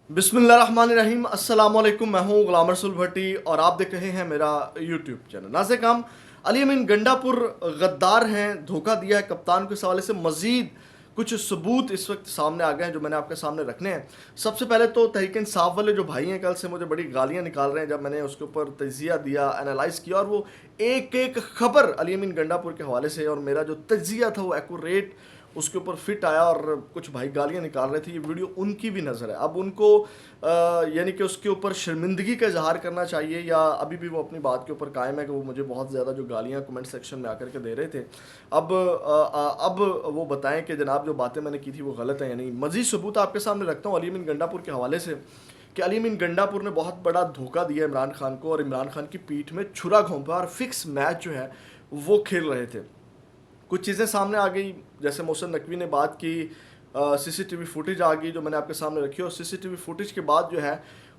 बिस्मिल्लाहिर्रहमानिर्रहीम। अस्सलाम वालेकुम। मैं हूं गुलाम रसूल भट्टी और आप देख रहे हैं मेरा यूट्यूब चैनल। नाज़िर काम अली अमीन गंडापुर गद्दार हैं, धोखा दिया है कप्तान को। इस हवाले से मज़ीद कुछ सबूत इस वक्त सामने आ गए हैं जो मैंने आपके सामने रखने हैं। सबसे पहले तो तहरीक इंसाफ वाले जो भाई हैं, कल से मुझे बड़ी गालियां निकाल रहे हैं जब मैंने उसके ऊपर तजिया दिया, एनालाइज़ किया, और वो एक एक खबर अली अमीन गंडापुर के हवाले से, और मेरा जो तजिया था वो एक्यूरेट उसके ऊपर फिट आया, और कुछ भाई गालियां निकाल रहे थे। ये वीडियो उनकी भी नज़र है। अब उनको यानी कि उसके ऊपर शर्मिंदगी का इजहार करना चाहिए, या अभी भी वो अपनी बात के ऊपर कायम है कि वो मुझे बहुत ज़्यादा जो गालियां कमेंट सेक्शन में आकर के दे रहे थे। अब वो बताएं कि जनाब जो बातें मैंने की थी वो गलत है या नहीं। मज़ीद सबूत आपके सामने रखता हूँ अली अमीन गंडापुर के हवाले से कि अली अमीन गंडापुर ने बहुत बड़ा धोखा दिया इमरान खान को, और इमरान खान की पीठ में छुरा घोंपा, और फिक्स मैच जो है वो खेल रहे थे। कुछ चीज़ें सामने आ गई, जैसे मोहसिन नकवी ने बात की, सीसीटीवी फुटेज आ गई जो मैंने आपके सामने रखी, और सीसीटीवी फुटेज के बाद जो है,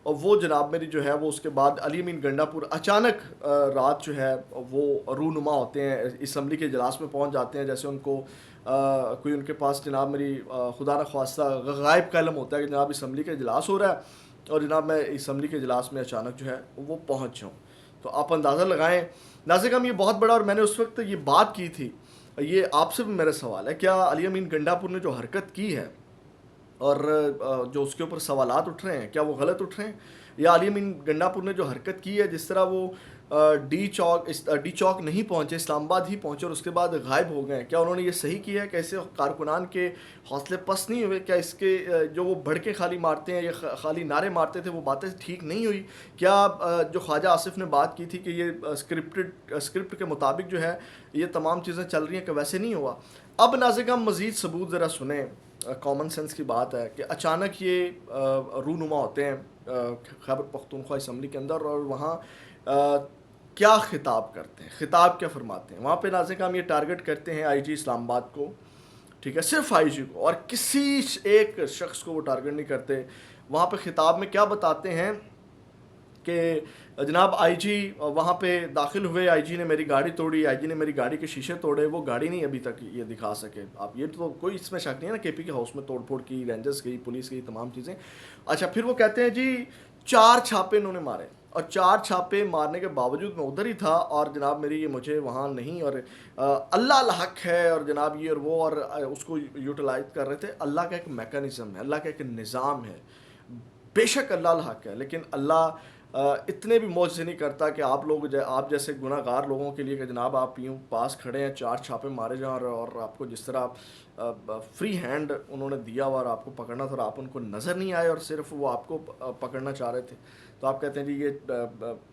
और वो जनाब मेरी जो है वो उसके बाद अली अमीन गंडापुर अचानक रात जो है वो रूनुमा होते हैं, इसम्बली के इजलास में पहुंच जाते हैं। जैसे उनको कोई उनके पास जनाब मेरी खुदा न ख्वास्ता गायब का इल्म होता है कि जनाब इसम्बली का इजलास हो रहा है, और जनाब मैं इसम्बली के इजलास में अचानक जो है वो पहुँच जाऊँ। तो आप अंदाज़ा लगाएँ नाज़िर हम, ये बहुत बड़ा, और मैंने उस वक्त ये बात की थी। ये आपसे भी मेरा सवाल है, क्या अली अमीन गंडापुर ने जो हरकत की है और जो उसके ऊपर सवालात उठ रहे हैं, क्या वो गलत उठ रहे हैं? या अली अमीन गंडापुर ने जो हरकत की है, जिस तरह वो डी चौक नहीं पहुंचे, इस्लामाबाद ही पहुंचे और उसके बाद गायब हो गए, क्या उन्होंने ये सही किया है? कैसे कारकुनान के हौसले पस्त नहीं हुए? क्या इसके जो वो भड़के खाली मारते हैं या खाली नारे मारते थे, वो बातें ठीक नहीं हुई? क्या जो ख्वाजा आसिफ ने बात की थी कि ये स्क्रिप्ट के मुताबिक जो है ये तमाम चीज़ें चल रही हैं, कि वैसे नहीं हुआ? अब नाज़िर हम मज़ीद सबूत ज़रा सुने। कॉमन सेंस की बात है कि अचानक ये रूनुमा होते हैं खैबर पख्तूनख्वा असम्बली के अंदर, और वहाँ क्या खिताब करते हैं, खिताब क्या फरमाते हैं। वहाँ पे नाज़िर का हम ये टारगेट करते हैं आईजी इस्लामाबाद को, ठीक है, सिर्फ आईजी को, और किसी एक शख्स को वो टारगेट नहीं करते। वहाँ पे खिताब में क्या बताते हैं कि जनाब आईजी वहाँ पे दाखिल हुए, आईजी ने मेरी गाड़ी तोड़ी, आईजी ने मेरी गाड़ी के शीशे तोड़े। वो गाड़ी नहीं अभी तक ये दिखा सके आप, ये तो कोई इसमें शक नहीं है ना। केपी के हाउस में तोड़ फोड़ की, रेंजर्स गई, पुलिस गई, तमाम चीज़ें। अच्छा, फिर वो कहते हैं जी 4 छापे इन्होंने मारे, और 4 छापे मारने के बावजूद मैं उधर ही था, और जनाब मेरी ये मुझे वहाँ नहीं, और अल्लाह हक है, और जनाब ये और वो, और उसको यूटिलाइज कर रहे थे। अल्लाह का एक मैकेनिज़्म है, अल्लाह का एक निज़ाम है। बेशक अल्लाह हक है, लेकिन अल्लाह इतने भी मौज से नहीं करता कि आप जैसे गुनाहगार लोगों के लिए कि जनाब आप यूँ पास खड़े हैं, 4 छापे मारे जाएं, और आपको जिस तरह फ्री हैंड उन्होंने दिया हुआ और आपको पकड़ना था, और आप उनको नज़र नहीं आए, और सिर्फ वो आपको पकड़ना चाह रहे थे। तो आप कहते हैं जी ये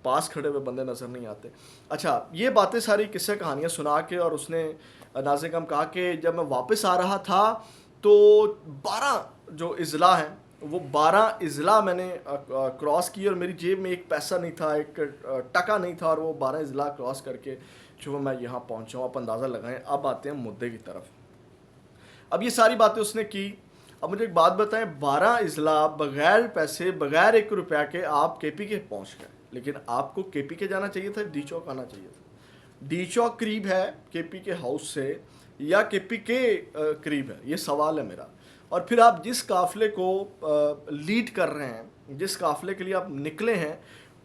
पास खड़े हुए बंदे नज़र नहीं आते। अच्छा, ये बातें सारी किस्से कहानियाँ सुना के, और उसने नाज़िर हम कहा कि जब मैं वापस आ रहा था तो 12 जो इज़ला हैं, वो 12 इज़ला मैंने क्रॉस की, और मेरी जेब में एक पैसा नहीं था, एक टका नहीं था, और वो 12 इज़ला क्रॉस करके जो मैं यहाँ पहुँचा हूँ। आप अंदाज़ा लगाएं। अब आते हैं मुद्दे की तरफ। अब ये सारी बातें उसने की। अब मुझे एक बात बताएं, 12 इज़ला बगैर पैसे, बगैर 1 रुपया के आप केपी के पहुँच गए, लेकिन आपको केपी के जाना चाहिए था, डी चौक आना चाहिए था। डी चौक करीब है केपी के हाउस से, या केपी के करीब है? ये सवाल है मेरा। और फिर आप जिस काफ़िले को लीड कर रहे हैं, जिस काफ़िले के लिए आप निकले हैं,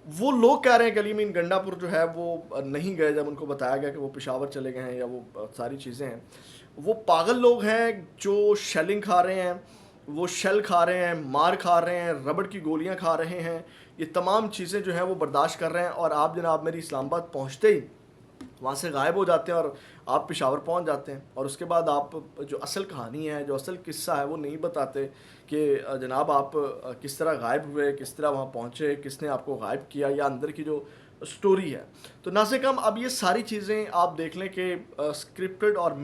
वो लोग कह रहे हैं कि अली अमीन गंडापुर जो है वो नहीं गए। जब उनको बताया गया कि वो पेशावर चले गए हैं, या वो सारी चीज़ें हैं, वो पागल लोग हैं जो शेलिंग खा रहे हैं, वो शेल खा रहे हैं, मार खा रहे हैं, रबड़ की गोलियां खा रहे हैं, ये तमाम चीज़ें जो हैं वो बर्दाश्त कर रहे हैं। और आप जनाब मेरी इस्लामाबाद पहुँचते ही वहाँ से गायब हो जाते हैं, और आप पेशावर पहुँच जाते हैं, और उसके बाद आप जो असल कहानी है, जो असल किस्सा है, वो नहीं बताते कि जनाब आप किस तरह गायब हुए, किस तरह वहाँ पहुँचे, किसने आपको गायब किया, या अंदर की जो स्टोरी है। तो ना से कम अब ये सारी चीज़ें आप देख लें कि स्क्रिप्टेड और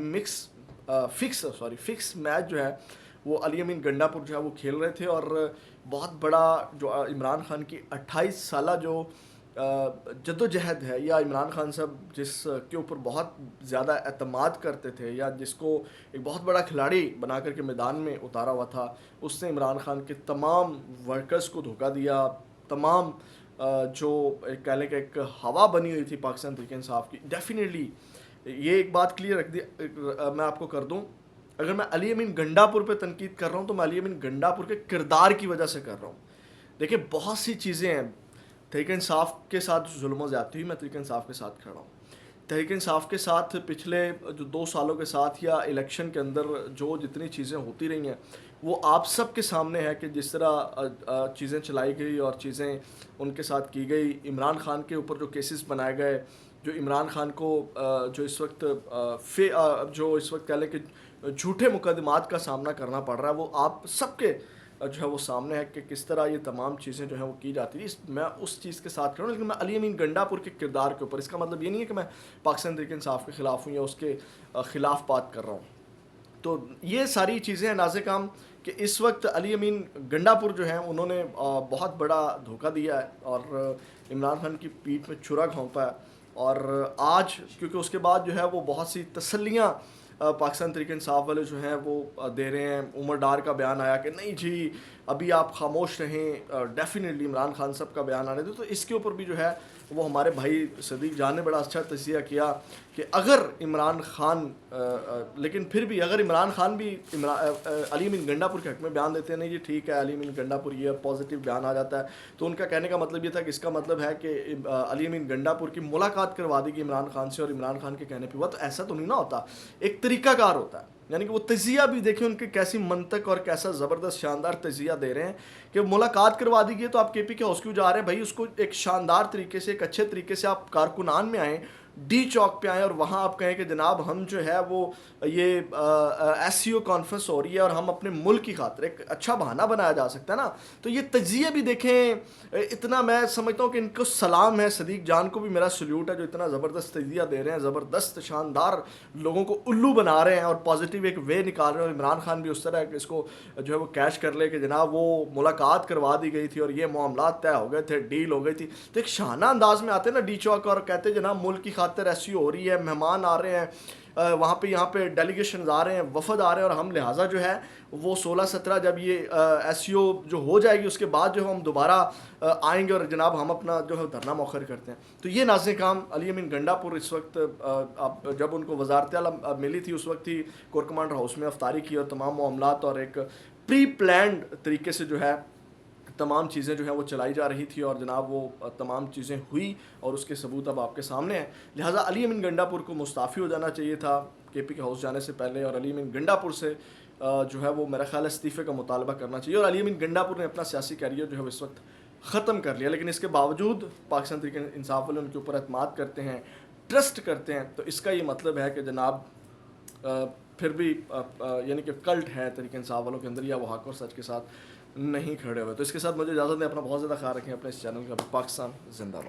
फिक्स मैच जो है वो अली अमीन गंडापुर जो है वो खेल रहे थे। और बहुत बड़ा जो इमरान खान की 28 साला जो जद्दोजहद है, या इमरान खान साहब जिसके ऊपर बहुत ज़्यादा एतमाद करते थे, या जिसको एक बहुत बड़ा खिलाड़ी बना करके मैदान में उतारा हुआ था, उसने इमरान खान के तमाम वर्कर्स को धोखा दिया। तमाम जो एक कह लें कि एक हवा बनी हुई थी पाकिस्तान तहरीक इंसाफ की, डेफिनेटली ये एक बात क्लियर रख दी मैं आपको कर दूं اگر میں علی امین گنڈاپور پہ تنقید کر رہا ہوں تو میں علی امین گنڈاپور کے کردار کی وجہ سے کر رہا ہوں. دیکھیں بہت سی چیزیں ہیں. تحریک انصاف کے ساتھ ظلم و زیادتی ہوئی, میں تحریک انصاف کے ساتھ کھڑا ہوں. تحریک انصاف کے ساتھ پچھلے جو 2 سالوں کے ساتھ یا الیکشن کے اندر جو جتنی چیزیں ہوتی رہی ہیں وہ آپ سب کے سامنے ہے کہ جس طرح چیزیں چلائی گئی اور چیزیں ان کے ساتھ کی گئی. عمران خان کے اوپر جو کیسز بنائے گئے, جو عمران خان کو جو اس وقت کہہ لیں کہ جھوٹے مقدمات کا سامنا کرنا پڑ رہا ہے, وہ آپ سب کے جو ہے وہ سامنے ہے کہ کس طرح یہ تمام چیزیں جو ہیں وہ کی جاتی ہیں. میں اس چیز کے ساتھ کر رہا ہوں, لیکن میں علی امین گنڈاپور کے کردار کے اوپر, اس کا مطلب یہ نہیں ہے کہ میں پاکستان تحریک انصاف کے خلاف ہوں یا اس کے خلاف بات کر رہا ہوں. تو یہ ساری چیزیں ہیں نازک کام کہ اس وقت علی امین گنڈاپور جو ہیں انہوں نے بہت بڑا دھوکہ دیا ہے اور عمران خان کی پیٹھ میں چھرا گھونپا ہے. اور آج کیونکہ اس کے بعد جو ہے وہ بہت سی تسلیاں پاکستان تحریک انصاف والے جو ہیں وہ دے رہے ہیں. عمر ڈار کا بیان آیا کہ نہیں جی ابھی آپ خاموش رہیں, ڈیفینیٹلی عمران خان صاحب کا بیان آنے دے. تو اس کے اوپر بھی جو ہے وہ ہمارے بھائی صدیق جان نے بڑا اچھا تجزیہ کیا کہ اگر عمران خان لیکن پھر بھی اگر عمران خان بھی علی امین گنڈاپور کے حق میں بیان دیتے ہیں, نہیں جی ٹھیک ہے علی امین گنڈاپور یہ پازیٹیو بیان آ جاتا ہے, تو ان کا کہنے کا مطلب یہ تھا کہ اس کا مطلب ہے کہ علی امین گنڈاپور کی ملاقات کروا دی گئی عمران خان سے اور عمران خان کے کہنے پہ ہوا. تو ایسا تو نہیں نہ ہوتا, ایک طریقہ کار ہوتا ہے. یعنی کہ وہ تجزیہ بھی دیکھیں ان کے کیسی منطق اور کیسا زبردست شاندار تجزیہ دے رہے ہیں کہ ملاقات کروا دی گئی تو آپ کے پی کے ہاؤس کیوں جا رہے ہیں بھائی. اس کو ایک شاندار طریقے سے ایک اچھے طریقے سے آپ کارکنان میں آئیں, ڈی چوک پہ آئیں اور وہاں آپ کہیں کہ جناب ہم جو ہے وہ یہ ایس سی او کانفرنس ہو رہی ہے اور ہم اپنے ملک کی خاطر, ایک اچھا بہانہ بنایا جا سکتا ہے نا. تو یہ تجزیہ بھی دیکھیں, اتنا میں سمجھتا ہوں کہ ان کو سلام ہے, صدیق جان کو بھی میرا سلیوٹ ہے جو اتنا زبردست تجزیہ دے رہے ہیں, زبردست شاندار لوگوں کو الو بنا رہے ہیں اور پازیٹیو ایک وے نکال رہے ہیں. اور عمران خان بھی اس طرح اس کو جو ہے وہ کیش کر لے کہ جناب وہ ملاقات کروا دی گئی تھی اور یہ معاملات طے ہو گئے تھے, ڈیل ہو گئی تھی. تو ایک شانہ انداز میں آتے ہیں نا ڈی چوک اور کہتے ہیں جناب ملک کی خاطر ایسی ہو رہی ہے, مہمان آ رہے ہیں وہاں پہ, یہاں پہ ڈیلیگیشنز آ رہے ہیں, وفد آ رہے ہیں اور ہم لہٰذا جو ہے وہ 16-17 جب یہ ایس سی او جو ہو جائے گی اس کے بعد جو ہم دوبارہ آئیں گے اور جناب ہم اپنا جو ہے دھرنا مؤخر کرتے ہیں. تو یہ ناظرین کام علی امین گنڈاپور اس وقت جب ان کو وزارت اعلیٰ ملی تھی اس وقت ہی کور کمانڈر ہاؤس میں افطاری کی اور تمام معاملات اور ایک پری پلانڈ طریقے سے جو ہے تمام چیزیں جو ہیں وہ چلائی جا رہی تھی اور جناب وہ تمام چیزیں ہوئی اور اس کے ثبوت اب آپ کے سامنے ہیں. لہٰذا علی امین گنڈاپور کو مستعفی ہو جانا چاہیے تھا کے پی کے ہاؤس جانے سے پہلے, اور علی امین گنڈاپور سے جو ہے وہ میرا خیال ہے استعفے کا مطالبہ کرنا چاہیے. اور علی امین گنڈاپور نے اپنا سیاسی کیریئر جو ہے اس وقت ختم کر لیا, لیکن اس کے باوجود پاکستان تحریک انصاف والے ان کے اوپر اعتماد کرتے ہیں, ٹرسٹ کرتے ہیں. تو اس کا یہ مطلب ہے کہ جناب پھر بھی یعنی کہ کلٹ ہے تحریک انصاف والوں کے اندر, یا وہ حق اور سچ کے ساتھ نہیں کھڑے ہوئے. تو اس کے ساتھ مجھے اجازت دیں, اپنا بہت زیادہ خیال رکھیں, اپنے اس چینل کا. پاکستان زندہ باد.